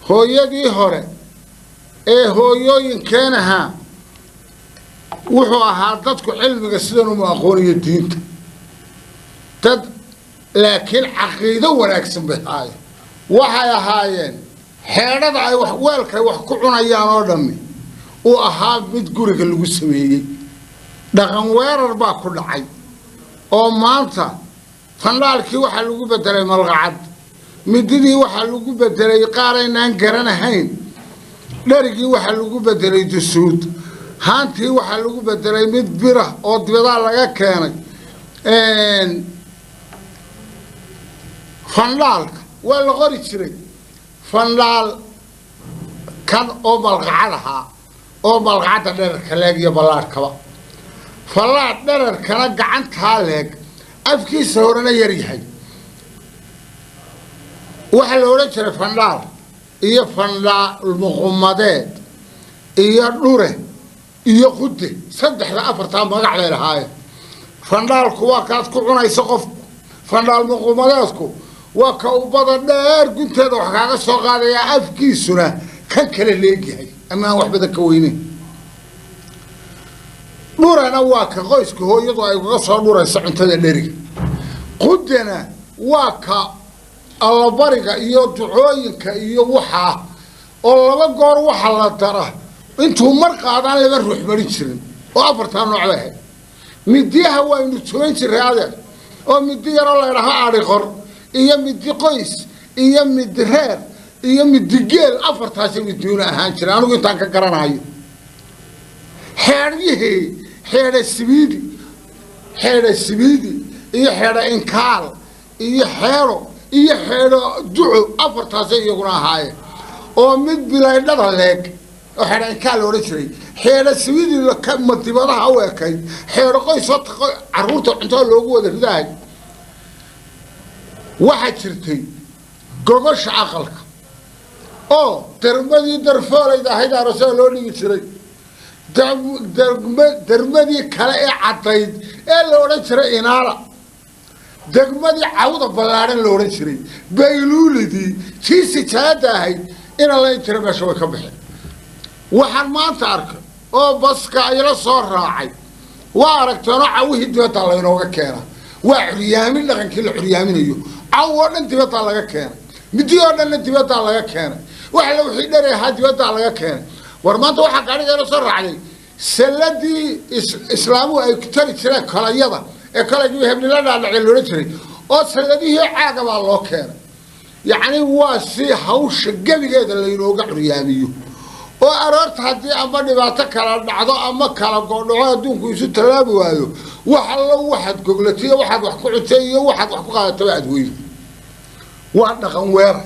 hooyadii hore ee hooyooyinkeenaha wuxuu ahaa dadku cilmiga sidan uma aqooniyo diinta dad laakiin caqiido wanaagsan bay ahaayeen waxay ahaayeen xeedhada ay wax weelka wax ku cunayaan oo dhammi uu ahaa mid guriga lagu sameeyey dhaqan weerar baa ku dhacay oo maanta fandhaalkii waxaa lagu bedelay malqacad mididii waxaa lagu bedelay qaar aynaan garanahayn dharigii waxaa lagu bedelay dusuud haantii waxaa lagu bedelay mid bira oo dibadda laga keenay fandhaalka waa la qori jiray fandhaal kan oo malqacad ahaa oo malqacadda dherarka leeg iyo ballaadhkaba fallaadh dherarkana gacantaa leeg afkiisa horena yar yahay waxaa la odhan jiray fandhaal iyo fandhaal muqumadeed iyo dhure iyo qude saddexda afartaa magac bay lahaayeen fandhaalku waa kaad ku cunaysa qofku fandhaal muqumadeedku waa ka ubada dheer gunteeda wax kaaga soo qaadaya afkiisuna kan kale leegyahay ama aan wax badan ka weyneyn dhurana waa ka qoyska hooyadu ay uga soo dhuraysa cuntada dheriga qudena waa ka allabariga iyo ducooyinka iyo waxaa oo laba goor waxa la dara intuu mar qaadaan laba ruux marin jirin oo afartaa nooc bay ahayd midiyaha waynu tuman jiray adeer oo midi yaroo la yidhaaho adhi qor iyo midi qoys iyo midi reer iyo midi geel afartaasi midiyuuna ahaan jiray anigu intaan ka garanayo xeedhihii xeedha sibiidi iyo xeedha inkaal iyo xeedho iyo xeedho duco afartaasi iyaguna ahaayeen oo mid bilaydhada leeg oo xeedha inkaal la odhan jiray xeedha sibiidi madibadaha u ekay xeedho qoys oo carruurta cuntada loogu wada ridahay waxaa jirtay gogosha aqalka oo dermadii darfoolayda ahayd arosada loo dhigi jiray dermadii kale ee caddayd ee la odhan jiray inaala degmadii cawda ballaadhan la odhan jiray bayluulidii tii sijaada ahayd ina layn jira meesha way ka baxeen waxaan maanta arkay oo baska ayla soo raacay waa aragteenoo cawihii dibaddaa laynooga keena waa curyaamin dhaqankii la curyaaminayo caw oo dhan dibaddaa laga keenay midi oo dhanna dibaddaa laga keenay wax la wixii dhari ahaa dibaddaa laga keenay war maanta waxaa gaadhigeena soo raacday salladii islaamuhu ay ku tari jireen kalayada ee kalaygii hebnila dhaadhacay loodhan jiray oo salladihii caaga baa loo keenay yacni waa si hawsha gebigeeda laynooga curyaamiyo oo aroorta haddii ama dhibaato kala dhacdo ama kala goodhaco adduunku isu tallaabi waayo wax allo waxaad goglatiyo waxaad wax ku cuntay iyo waxaad wax ku qaadataba aad weydo waa dhaqan weerar